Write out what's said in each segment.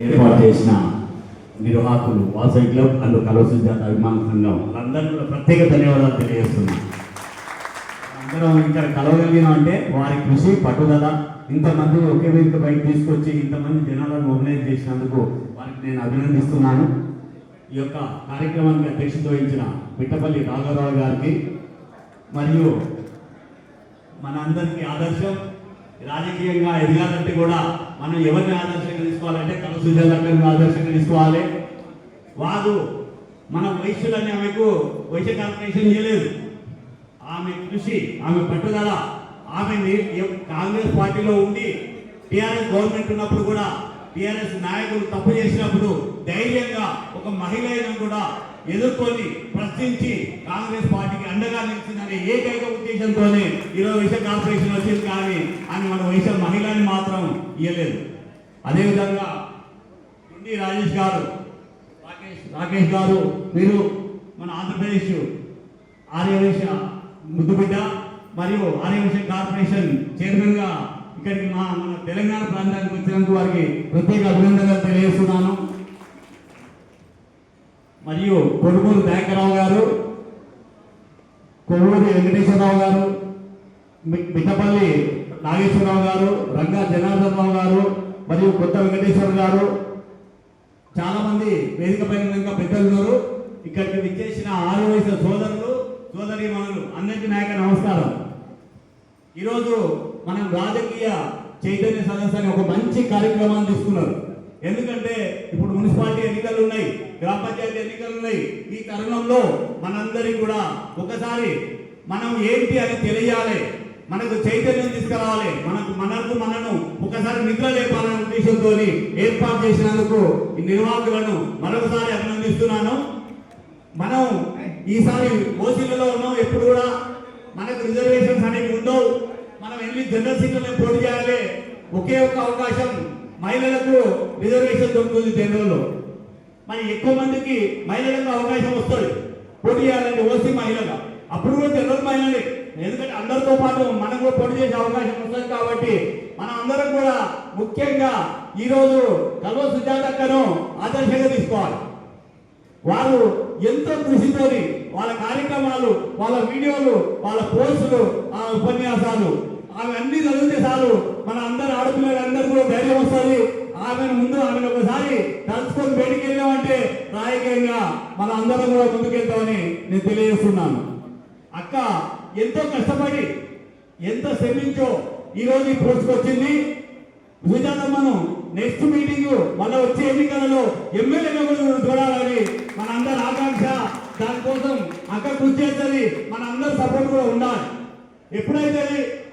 ఏర్పాటు చేసిన నిర్వాహకులు వాసవి క్లబ్ అండ్ కలవ సుజాత అభిమాన సంఘం వాళ్ళందరూ కూడా ప్రత్యేక ధన్యవాదాలు తెలియజేస్తున్నాను. అందరం ఇక్కడ కలవగలిగిన అంటే వారి కృషి పట్టుదల, ఇంతమంది ఒకే వేదిక పైకి తీసుకొచ్చి ఇంతమంది జనాలను మొబిలైజ్ చేసినందుకు వారికి నేను అభినందిస్తున్నాను. ఈ యొక్క కార్యక్రమానికి అధ్యక్షత వహించిన పిట్టపల్లి రాఘవరావు గారికి మరియు మన అందరికీ ఆదర్శం, రాజకీయంగా ఎదగాలంటే కూడా మనం ఎవరిని ఆదర్శంగా తీసుకోవాలంటే కలవ సుజాత గారిని ఆదర్శంగా తీసుకోవాలి. వారు మన వైశ్యులని ఆమెకు వైశ్య కార్పొరేషన్ చేయలేదు. ఆమె కృషి, ఆమె పట్టుదల, ఆమె కాంగ్రెస్ పార్టీలో ఉండి టీఆర్ఎస్ గవర్నమెంట్ ఉన్నప్పుడు కూడా టీఆర్ఎస్ నాయకులు తప్పు చేసినప్పుడు ధైర్యంగా ఒక మహిళను కూడా ఎదుర్కొని ప్రశ్నించి కాంగ్రెస్ పార్టీకి అండగా నిలిచిందనే ఏకైక ఉద్దేశంతోనే ఈరోజు వైశ్య కార్పొరేషన్ వచ్చింది. కానీ ఆమె మన వైశ్య మహిళని మాత్రం ఇవ్వలేదు. అదేవిధంగా కుండి రాకేష్ గారు మీరు మన ఆంధ్రప్రదేశ్ ఆర్యవైశ్య ముద్దుబిడ్డ మరియు ఆర్యవైశ్య కార్పొరేషన్ చైర్మన్ గా ఇక్కడికి మన తెలంగాణ ప్రాంతానికి వచ్చినందుకు వారికి ప్రత్యేక అభినందనలు తెలియజేస్తున్నాను. మరియు కొడుమూరు దయాకర్రావు గారు, కొవ్వూరి వెంకటేశ్వరరావు గారు, మిట్టపల్లి నాగేశ్వరరావు గారు, రంగా జనార్దన్ రావు గారు మరియు కొత్త వెంకటేశ్వర గారు, చాలా మంది వేదిక పైన పెద్దలు ఉన్నారు. ఇక్కడికి విచ్చేసిన ఆర్యవైశ్య సోదరులు సోదరీమణులు అందరికీ నాయక నమస్కారం. ఈరోజు మనం రాజకీయ చైతన్య సదస్సు అని ఒక మంచి కార్యక్రమాన్ని తీసుకున్నారు. ఎందుకంటే ఇప్పుడు మున్సిపాలిటీ ఎన్నికలు ఉన్నాయి, గ్రామ పంచాయతీ ఎన్నికలు ఉన్నాయి. ఈ తరుణంలో మనందరికీ కూడా ఒకసారి మనం ఏంటి అని తెలియాలి, మనకు చైతన్యం తీసుకురావాలి, మనను ఒకసారి నిద్ర లేపాలనే ఉద్దేశంతో ఏర్పాటు చేసినందుకు ఈ నిర్వాహకులను మరొకసారి అభినందిస్తున్నాను. మనం ఈసారి ఓసీలలో ఉన్నాం, ఎప్పుడు కూడా మనకు రిజర్వేషన్స్ అనేవి ఉండవు. మనం ఎన్ని జనరల్ సీట్లను పోటీ చేయాలి, ఒకే ఒక్క అవకాశం మహిళలకు రిజర్వేషన్ దొరుకుతుంది జనరల్లో. మరి ఎక్కువ మందికి మహిళలకు అవకాశం వస్తుంది పోటీ చేయాలంటే ఓసీ మహిళగా, అప్పుడు కూడా జనరల్ మహిళలే. ఎందుకంటే అందరితో పాటు మనం కూడా పోటీ చేసే అవకాశం వస్తుంది. కాబట్టి మనం అందరం కూడా ముఖ్యంగా ఈరోజు కలవ సుజాతక్కను ఆదర్శంగా తీసుకోవాలి. వారు ఎంతో కృషితోని వాళ్ళ కార్యక్రమాలు, వాళ్ళ వీడియోలు, వాళ్ళ పోస్టులు, ఆ ఉపన్యాసాలు అవన్నీ చదివితే చాలు మన అందరు ఆడపిల్లలందరూ కూడా ధైర్యం వస్తుంది. ఆమెను ఒకసారి తలుచుకొని బయటికి వెళ్ళామంటే రాజకీయంగా మన అందరం కూడా ముందుకెళ్తామని నేను తెలియజేస్తున్నాను. అక్క ఎంతో కష్టపడి ఎంత శ్రమించో ఈరోజు ఈ పోస్టుకు వచ్చింది. సుజాతమ్మను నెక్స్ట్ మీటింగ్ మళ్ళీ వచ్చే ఎన్నికలలో ఎమ్మెల్యేగా చూడాలని మన అందరి ఆకాంక్ష. దానికోసం అక్క కృషి చేస్తుంది, మన అందరి సపోర్ట్ కూడా ఉండాలి. ఎప్పుడైతే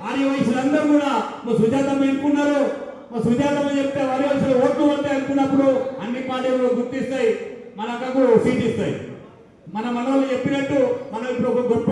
ఆర్యవైశ్యులందరూ కూడా మా సుజాతమ్మ ఎన్నుకున్నారు, మా సుజాతమ్మ చెప్తే ఆర్యవైశ్యులు ఓట్లు పడతాయి అనుకున్నప్పుడు అన్ని పార్టీలు గుర్తిస్తాయి, మన అక్కకు సీట్ ఇస్తాయి. మన మనోళ్ళు చెప్పినట్టు మనం ఇప్పుడు ఒక గొప్ప